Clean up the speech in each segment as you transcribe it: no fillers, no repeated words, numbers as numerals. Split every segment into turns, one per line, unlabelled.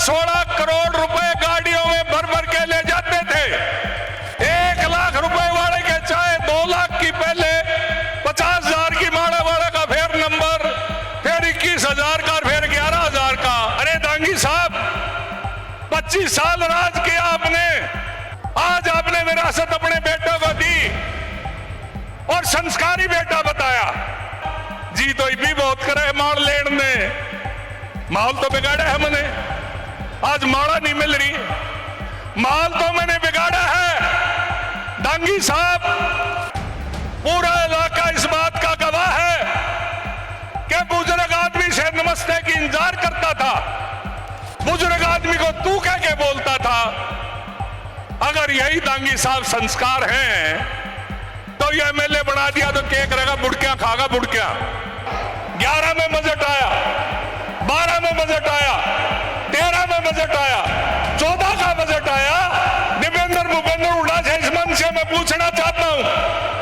15-16 करोड़ रुपए गाड़ियों में भर भर के ले जाते थे। 1 लाख रुपए वाले के चाहे 2 लाख की पहले, 50,000 की माड़ा वाले का फिर नंबर, फिर 21,000 का, फिर 11,000 का। अरे दांगी साहब, 25 साल राज किया आपने, आज आपने विरासत अपने बेटों को दी और संस्कारी बेटा बताया। जी तो भी बहुत करे माल लेने ने, माल तो बिगाड़ा है मैंने, आज माड़ा नहीं मिल रही, माल तो मैंने बिगाड़ा है। दांगी साहब, पूरा इलाका इस बात का गवाह है कि बुजुर्ग आदमी से नमस्ते की इंतजार करता था, बुजुर्ग आदमी को तू कह के बोलता था। अगर यही दांगी साहब संस्कार हैं तो ये एमएलए बना दिया तो क्या करेगा? बुड़कियां खागा, बुड़कियां। 11 में बजट आया, 12 में बजट आया, 13 में बजट आया, 14 का बजट आया। देवेंद्र भूपेंद्र हुड्डा से इस मंच से मैं पूछना चाहता हूं,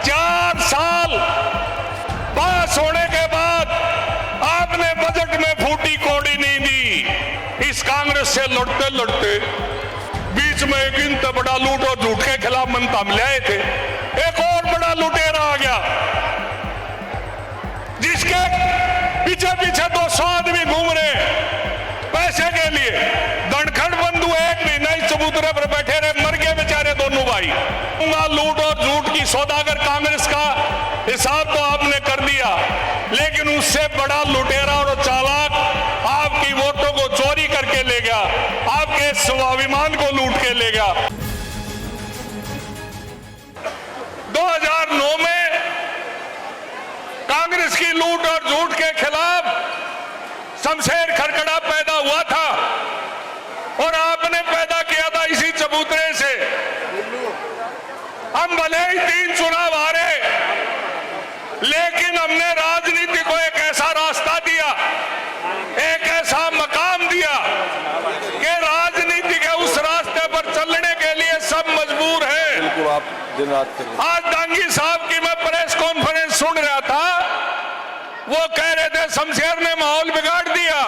4 साल पास होने के बाद आपने बजट में फूटी कौड़ी नहीं दी। इस कांग्रेस से लड़ते लड़ते बीच में एक इंत बड़ा लूट और झूठ के खिलाफ मनता मिलाए थे, एक और बड़ा लुटेरा आ गया जिसके पीछे पीछे 200 आदमी घूम रहे पैसे के लिए। दंडखंड बंधु 1 महीना इस चबूतरे पर बैठे रहे, मर गए बेचारे दोनों भाई। लूट और झूठ की सौदागर कांग्रेस का हिसाब तो आपने कर दिया, लेकिन उससे बड़ा लुटेरा और चालाक आपकी वोटों को चोरी करके ले गया, आपके स्वाभिमान को लूट के ले गया। 2009 में कांग्रेस की लूट और झूठ के खिलाफ शमशेर खरखड़ा पैदा हुआ था और आपने पैदा किया था इसी चबूतरे से। हम भले ही 3 चुनाव हारे, लेकिन हमने राजनीति को एक ऐसा रास्ता दिया, एक ऐसा मकाम दिया कि राजनीति के उस रास्ते पर चलने के लिए सब मजबूर हैं।
बिल्कुल, आप दिन रात करें।
आज दांगी साहब की मैं प्रेस कॉन्फ्रेंस सुन रहा था, वो कह रहे थे शमशेर ने माहौल बिगाड़ दिया,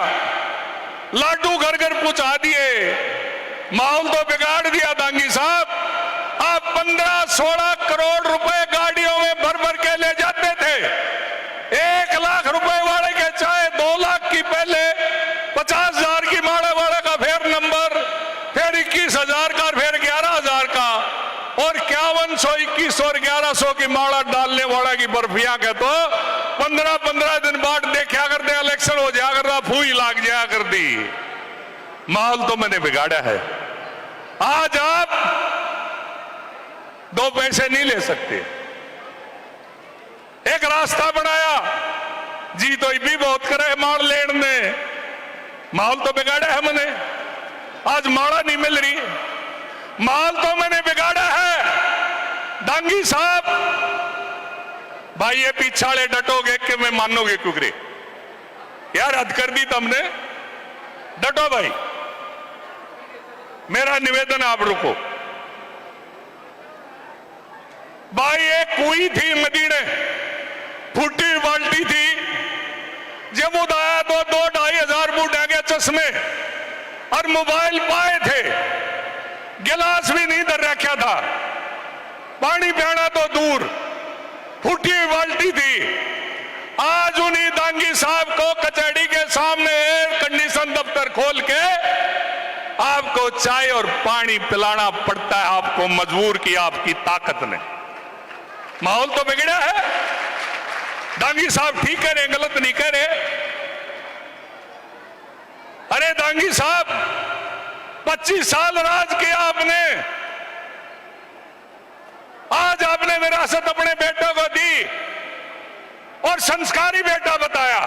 लाडू घर घर पहुंचा दिए, माहौल तो बिगाड़ दिया। दांगी साहब, आप 15-16 करोड़ रुपए गाड़ियों में भर भर के ले जाते थे। 1 लाख रुपए वाले के चाहे 2 लाख की पहले, 50,000 की माड़ा वाले का फिर नंबर, फिर 21,000 का, फिर 11,000 का, और 5100, 2100 और 1100 की माड़ा डालने वाला की बर्फियां के तो 15-15 दिन बाद देखा करते, इलेक्शन हो जाया कर, फूई लाग जाया कर दी। माहौल तो मैंने बिगाड़ा है। आज आप 2 पैसे नहीं ले सकते, एक रास्ता बनाया। जी तो भी बहुत करे माल लेने ने, माहौल तो बिगाड़ा है मैंने, आज माड़ा नहीं मिल रही, माल तो मैंने बिगाड़ा है। दांगी साहब, भाई ये पिछाड़े डटोगे कि मैं मानोगे कुकरे? यार हद कर दी तुमने, डटो भाई, मेरा निवेदन आप रुको। भाई एक कुई थी मदीने, फूटी बाल्टी थी, जब उदाया तो 2-2.5 हजार बूढ़ा के चश्मे और मोबाइल पाए थे, गिलास भी नहीं धर रखा था, पानी पीना तो दूर, फूटी बाल्टी थी। आज उन्हीं दांगी साहब को कचहरी के सामने एयर कंडीशन दफ्तर खोल के आपको चाय और पानी पिलाना पड़ता है, आपको मजबूर किया आपकी ताकत ने। माहौल तो बिगड़ा है। दांगी साहब ठीक कह रहे, गलत नहीं कह रहे। अरे दांगी साहब, 25 साल राज किया आपने, आज आपने विरासत अपने बेटों को दी और संस्कारी बेटा बताया।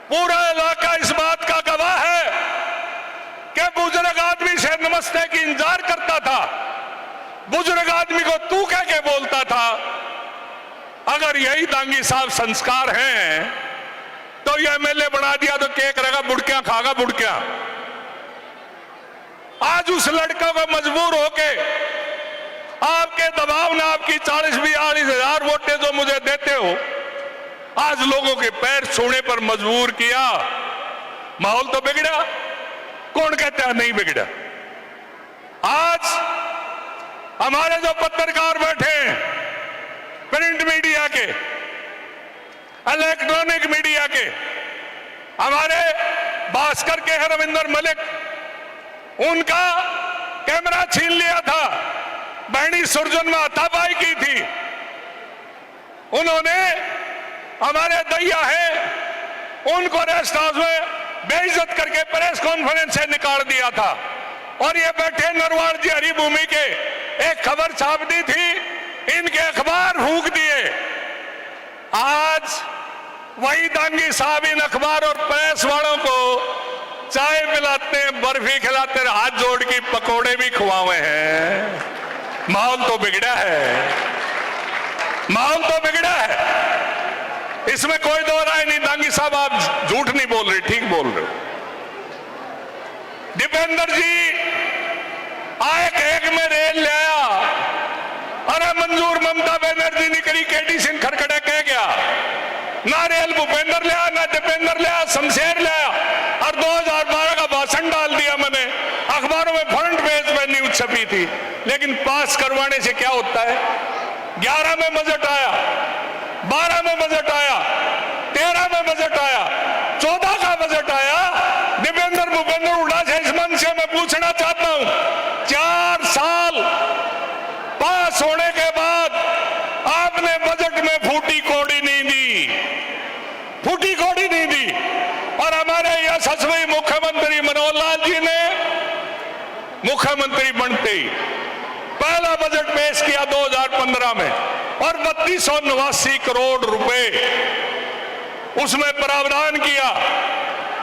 पूरा इलाका इस बात का गवाह है कि बुजुर्ग आदमी से नमस्ते की इंतजार करता था, बुजुर्ग आदमी को तू कह के बोलता था। अगर यही दांगी साहब संस्कार हैं तो ये एमएलए बना दिया तो क्या करेगा? बुड़कियां खागा, बुड़कियां। आज उस लड़के को मजबूर होके आपके दबाव ने आपकी 40-42 हजार वोटें जो मुझे देते हो, आज लोगों के पैर छूने पर मजबूर किया। माहौल तो बिगड़ा। कौन कहता है नहीं बिगड़ा? आज हमारे जो पत्रकार बैठे हैं, प्रिंट मीडिया के, इलेक्ट्रॉनिक मीडिया के, हमारे भास्कर के हैं रविंदर मलिक, उनका कैमरा छीन लिया था, बहनी सुरजन में हाथापाई की थी, उन्होंने हमारे दैया है उनको रेस्ट हाउस में बेइज्जत करके प्रेस कॉन्फ्रेंस से निकाल दिया था। और ये बैठे नरवाड़ जी हरिभूमि के एक खबर छाप दी थी, इनके अखबार फूंक दिए। आज वही दांगी साहब इन अखबार और प्रेस वालों को चाय पिलाते हैं, बर्फी खिलाते हैं, हाथ जोड़ के पकोड़े भी खुआवे हैं। माहौल तो बिगड़ा है, माहौल तो बिगड़ा है, इसमें कोई दो राय नहीं। दांगी साहब आप झूठ नहीं बोल रहे, ठीक बोल रहे। दीपेंद्र जी आए एक में रेल ले आया, अरे मंजूर ममता बनर्जी ने करी, केडी सिंह खड़खड़े कह गया, ना रेल भूपेंद्र ले आया, ना दीपेंद्र ले आया, शमशेर ले आया, और 2012 का भाषण डाल दिया मैंने, अखबारों में फ्रंट पेज पर न्यूज छपी थी। लेकिन पास करवाने से क्या होता है? 11 में बजट आया, 12 में बजट आया, 13 में बजट आया, 14 का बजट आया। दीपेंद्र भूपेंद्र हुड्डा से इस मंच से मैं पूछना चाहता हूं, 4 साल पास होने के बाद आपने बजट में फूटी कौड़ी नहीं दी, फूटी कौड़ी नहीं दी। और हमारे यशस्वी मुख्यमंत्री मनोहर लाल जी ने मुख्यमंत्री बनते ही पहला बजट पेश किया 2015 में, और 3289 करोड़ रुपए उसमें प्रावधान किया,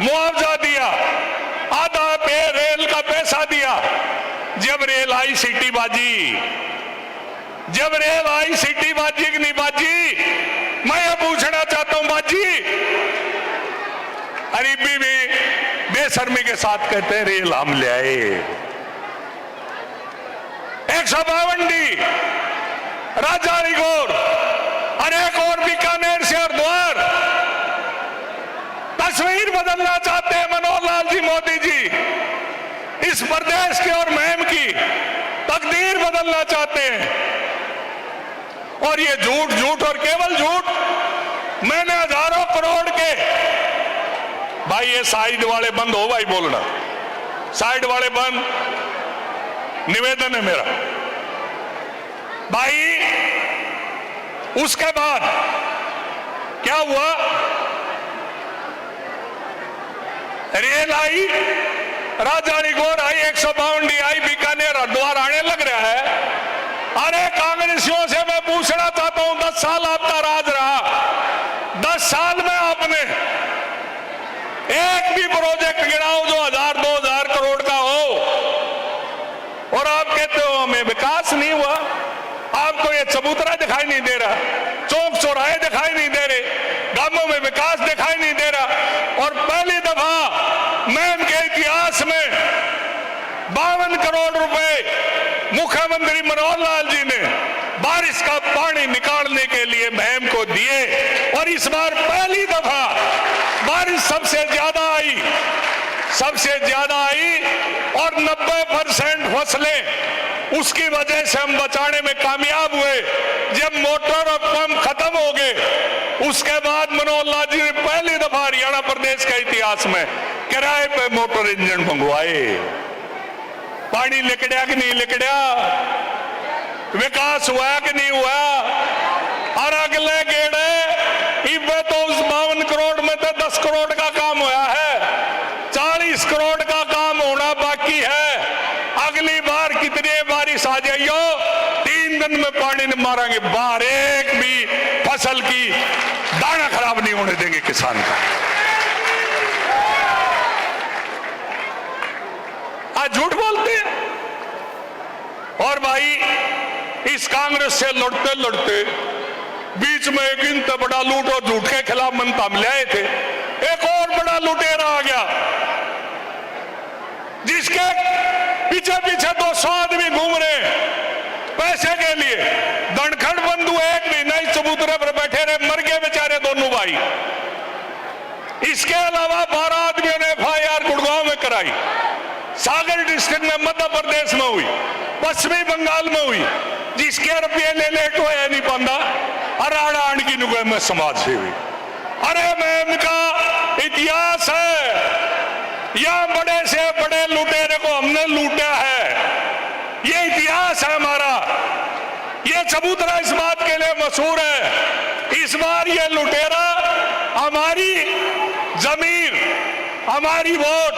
मुआवजा दिया, आधा पे रेल का पैसा दिया। जब रेल आई सिटी बाजी, जब रेल आई सिटी बाजी की नहीं बाजी। मैं ये पूछना चाहता हूं बाजी, गरीबी भी बेशर्मी के साथ कहते हैं रेल हम ले आए, 152 राजारीगोर और एक और बीकानेर से हरिद्वार। तस्वीर बदलना चाहते हैं मनोहर लाल जी मोदी जी, इस प्रदेश के और मुहिम की तकदीर बदलना चाहते हैं। और ये झूठ झूठ और केवल झूठ, मैंने हजारों करोड़ के, भाई ये साइड वाले बंद हो, भाई बोलना साइड वाले बंद, निवेदन है मेरा भाई। उसके बाद क्या हुआ? रेल आई, राजारीगोर आई, 152 आई, बीकानेर हरिद्वार आने लग रहा है। अरे कांग्रेसियों से मैं पूछना चाहता हूं, 10 साल आपका राज रहा, 10 साल में आपने एक भी प्रोजेक्ट गिनाओ जो 1000-2000 करोड़ का हो, और आप कहते हो हमें विकास नहीं हुआ। आपको ये चबूतरा दिखाई नहीं दे रहा, चौक चौराहे दिखाई नहीं दे रहे, गांवों में विकास दिखाई नहीं दे रहा। और पहली दफा मैम के इतिहास में 52 करोड़ रुपए मुख्यमंत्री मनोहर लाल जी ने बारिश का पानी निकालने के लिए महम को दिए। और इस बार पहली दफा बारिश सबसे ज्यादा आई, सबसे ज्यादा आई, और 90% फसलें उसकी वजह से हम बचाने में कामयाब हुए। जब मोटर और पंप खत्म हो गए, उसके बाद मनोहर लाल जी ने पहली दफा हरियाणा प्रदेश के इतिहास में किराए पे मोटर इंजन मंगवाए। पानी लिकड़िया कि नहीं लिकड़िया, विकास हुआ कि नहीं हुआ। और अगले गेड़े इबे तो उस 52 करोड़ में तो 10 करोड़ का काम हुआ है, 40 करोड़ का काम होना बाकी है। अगली बार कितनी बारिश आ जाइयो, 3 दिन में पानी नहीं मारेंगे, बाहर एक भी फसल की दाना खराब नहीं होने देंगे किसान का। आज झूठ बोलते हैं। और भाई इस कांग्रेस से लड़ते लड़ते बीच में एक इनसे बड़ा लूट और झूठ के खिलाफ मंता में लाए थे, एक और बड़ा लुटेरा आ गया जिसके पीछे पीछे 200 आदमी घूम रहे पैसे के लिए। दणखड़ बंधु एक भी नहीं, चबूतरे पर बैठे रहे, मर गए बेचारे दोनों भाई। इसके अलावा 12 आदमियों ने FIR गुड़गांव में कराई। सागर डिस्ट्रिक्ट में मध्य प्रदेश में हुई, पश्चिमी बंगाल में हुई, जिसके रुपये ले लेट हो नहीं पाता अराड़ा आण की नुगै में समाज से हुई। अरे मैम का इतिहास है, या बड़े से बड़े लुटेरे को हमने लूटा है, ये इतिहास है हमारा। ये चबूतरा इस बात के लिए मशहूर है, इस बार ये लुटेरा हमारी जमीन, हमारी वोट,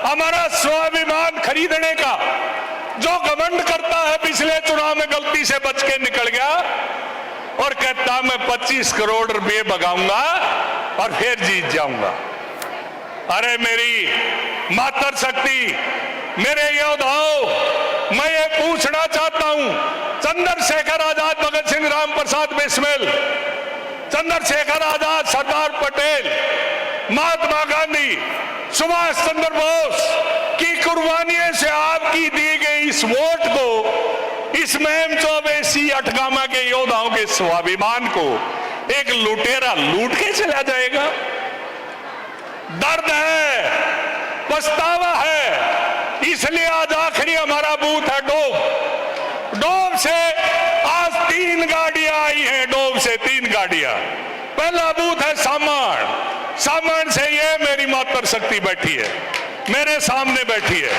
हमारा स्वाभिमान खरीदने का जो घमंड करता है, पिछले चुनाव में गलती से बच के निकल गया और कहता मैं 25 करोड़ रुपए भगाऊंगा और फिर जीत जाऊंगा। अरे मेरी मातृशक्ति, मेरे योद्धाओं, मैं ये पूछना चाहता हूं, चंद्रशेखर आजाद, भगत सिंह, राम प्रसाद बिस्मिल, चंद्रशेखर आजाद, सरदार पटेल, महात्मा गांधी, सुभाष चंद्र बोस की कुर्बानियों से आपकी दी गई इस वोट को, इस महम चौबेसी अठगामा के योद्धाओं के स्वाभिमान को एक लुटेरा लूट के चला जाएगा। दर्द है, पछतावा है, इसलिए आज आखिरी हमारा बूथ है डोब। डोब से आज 3 गाड़ियां आई हैं, डोब से 3 गाड़ियां। पहला बूथ है सामण, सामण से ये मेरी मातृशक्ति बैठी है, मेरे सामने बैठी है।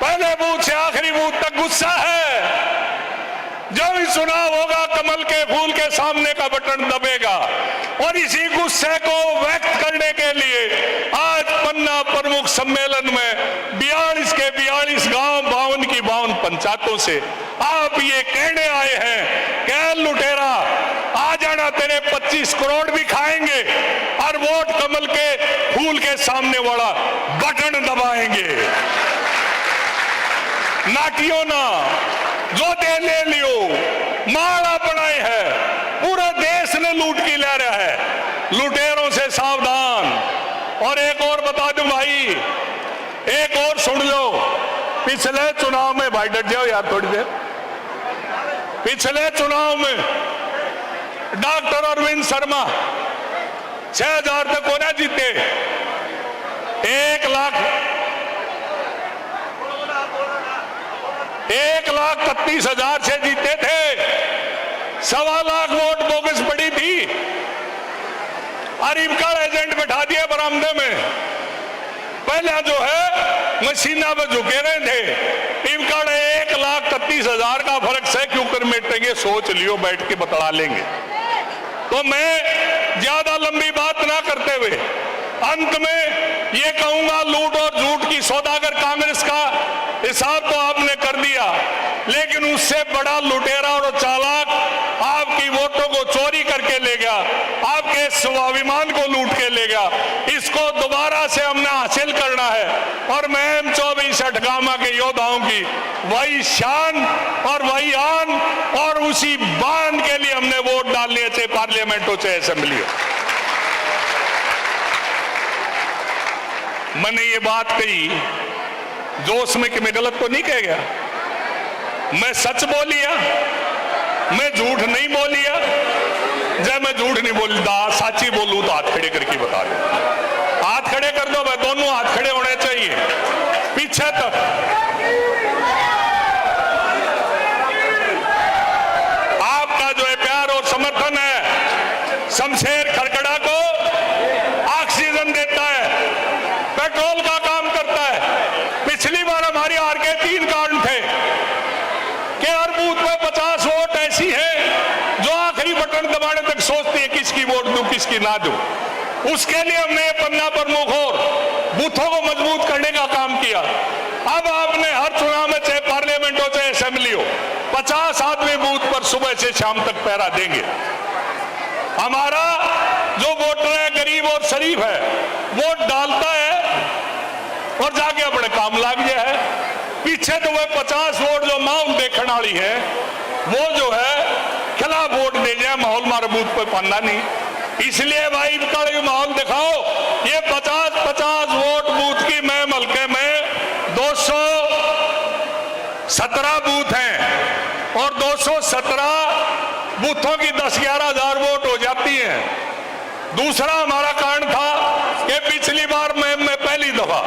पहले बूथ से आखिरी बूथ तक गुस्सा है, जो भी चुनाव होगा कमल के फूल के सामने का बटन दबेगा। और इसी गुस्से को व्यक्त करने के लिए आज पन्ना प्रमुख सम्मेलन में 42 के 42 गांव, 52 की 52 पंचायतों से आप ये कहने आए हैं कि लुटेरा आ जाना, तेरे 25 करोड़ भी खाएंगे और वोट कमल के फूल के सामने वाला बटन दबाएंगे। नाटियों ना जो दे ले लियो, माला बनाए है, पूरा देश ने लूट की ले रहा है। लुटेरों से सावधान। और एक और बता दूं भाई, एक और सुन लो, पिछले चुनाव में, भाई डट जाओ यार थोड़ी देर, पिछले चुनाव में डॉक्टर अरविंद शर्मा 6000 तक कोना जीते, 1,31,000 से जीते थे। 1.25 लाख वोट बोगस पड़ी थी, अरीब का एजेंट बैठा दिया बरामदे में। पहले जो है मशीना में झुके रहे थे, इनका 1,31,000 का फर्क से क्यों कर मिटेंगे, सोच लियो, बैठ के बतला लेंगे। तो मैं ज्यादा लंबी बात ना करते हुए अंत में ये कहूंगा, लूट और झूठ की सौदागर कांग्रेस का हिसाब तो आपने कर दिया, लेकिन उससे बड़ा लुटेरा और चालाक आपकी वोटों को चोरी करके ले गया, आपके स्वाभिमान को लूट के ले गया। इसको दोबारा से हमने हासिल करना है और महम 24 अठगामा के योद्धाओं की वही शान और वही आन और उसी बान के लिए हमने वोट डालने, चाहे पार्लियामेंट हो चाहे असेंबली हो। मैंने ये बात कही जोश में कि मैं गलत तो नहीं कह गया, मैं सच बोलिया, मैं झूठ नहीं बोलिया। जब मैं झूठ नहीं बोलता, साची बोलूं तो हाथ खड़े करके बता दो, हाथ खड़े कर दो भाई, दोनों हाथ खड़े होने चाहिए पीछे तक। आपका जो है प्यार और समर्थन है शमशेर खरकड़ा को ऑक्सीजन देता है, पेट्रोल का काम करता है। पिछली बार हमारी हार के 3 कारण थे कि हर बूथ में 50 वोट ऐसी है जो आखिरी बटन दबाने तक सोचती है किसकी वोट दूं किसकी ना दूं। उसके लिए हमने पन्ना प्रमुख और बूथों को मजबूत करने का काम किया। अब आपने हर चुनाव में, चाहे पार्लियामेंट हो चाहे असेंबली हो, 50 आदमी बूथ पर सुबह से शाम तक पहरा देंगे। हमारा जो वोटर है गरीब और शरीफ है, वोट डालता है और जाके अपने काम लाग गया है। पीछे तो वह 50 वोट जो माहौल देखने वाली है, वो जो है खिलाफ वोट दे जाए, माहौल मारे बूथ पर पन्ना नहीं। इसलिए भाई का माहौल दिखाओ। ये 50-50 वोट बूथ की मैं हल्के में 217 बूथ हैं और 217 बूथों की 10-11 हजार वोट हो जाती हैं। दूसरा हमारा कारण था कि पिछली पहली बार में पहली दफा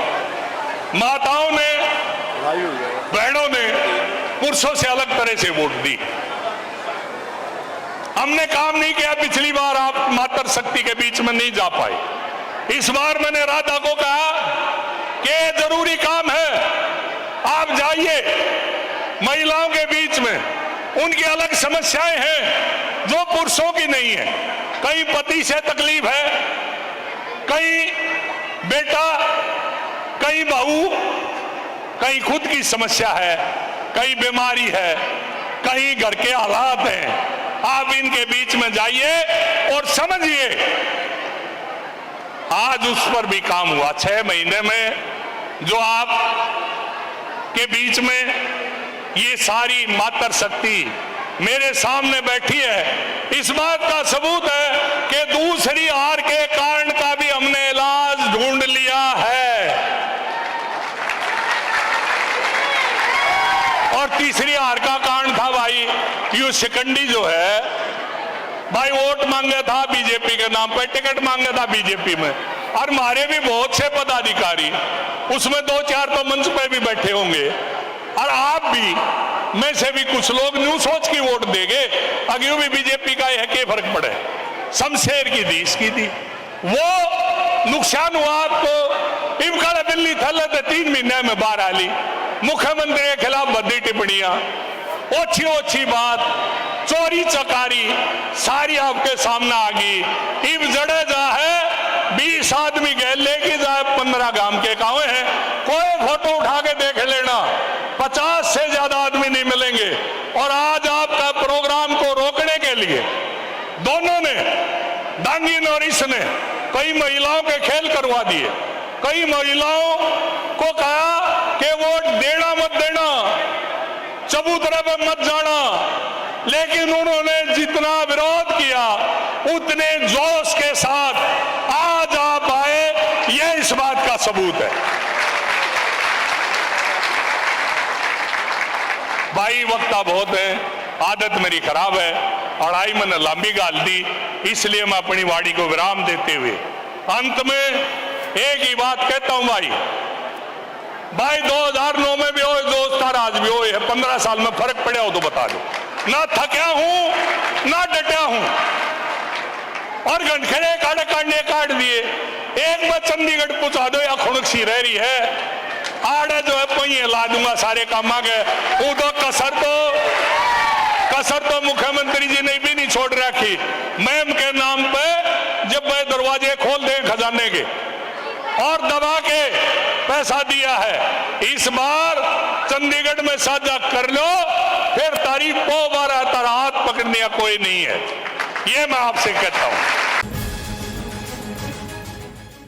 माताओं ने, बहनों ने पुरुषों से अलग तरह से वोट दी। हमने काम नहीं किया, पिछली बार आप मातृ शक्ति के बीच में नहीं जा पाए। इस बार मैंने राधा को कहा कि जरूरी काम है, आप जाइए महिलाओं के बीच में, उनकी अलग समस्याएं हैं जो पुरुषों की नहीं है। कहीं पति से तकलीफ है, कहीं बेटा, कहीं बहू, कहीं खुद की समस्या है, कहीं बीमारी है, कहीं घर के हालात हैं। आप इनके बीच में जाइए और समझिए। आज उस पर भी काम हुआ। 6 महीने में जो आप के बीच में ये सारी मातृ शक्ति मेरे सामने बैठी है, इस बात का सबूत है कि दूसरी हार के कारण का भी हमने इलाज ढूंढ लिया है। और तीसरी हार का कारण था भाई, यू शिकंडी जो है भाई, वोट मांगा था बीजेपी के नाम पे, टिकट मांगा था बीजेपी में, और हमारे भी बहुत से पदाधिकारी उसमें 2-4 तो मंच पे भी बैठे होंगे, और आप भी में से भी कुछ लोग न्यू सोच की वोट देंगे, अगर भी बीजेपी का है क्या फर्क पड़े, शमशेर की दी, इसकी दी, वो नुकसान हुआ आपको। इमकाल बिल्ली थले 3 महीने में बाहर आ ली, मुख्यमंत्री के खिलाफ बदी टिप्पणियां, ओछी ओछी बात, चोरी चकारी सारी आपके सामने आ गई। इब जडेजा है 20 आदमी गए लेके जाए 15 गांव के गाँव है, कोई फोटो उठा के देख लेना, 50 से ज्यादा आदमी नहीं मिलेंगे। और आज आपका प्रोग्राम को रोकने के लिए दोनों ने, डांगिन और इसने, कई महिलाओं के खेल करवा दिए। कई महिलाओं को कहा कि वोट देना मत देना, चबूतरे पे मत जाना, लेकिन उन्होंने जितना विरोध किया उतने जोश के साथ आज आप आए, यह इस बात का सबूत है। भाई वक्ता बहुत है, आदत मेरी खराब है, अढ़ाई मैंने लंबी गाल दी, इसलिए मैं अपनी वाणी को विराम देते हुए अंत में एक ही बात कहता हूं भाई 2009 में भी हो दोस्त, आज भी हो, 15 साल में फर्क पड़ा हो तो बता दो। ना थका हूं ना डटा हूं, और घंटखड़े काटने काट दिए। एक बार चंडीगढ़ पहुंचा दो या खुणक सी रह रही है, आड़े जो है पहिए ला दूंगा सारे काम आ गए। वो तो कसर तो मुख्यमंत्री जी ने भी नहीं छोड़ रखी। मैम के नाम पे जब वह दरवाजे खोल दें खजाने के और दबा के पैसा दिया है, इस बार चंडीगढ़ में साझा कर लो, फिर तारीफ को बार हाथ पकड़ने का कोई नहीं है, ये मैं आपसे कहता हूं।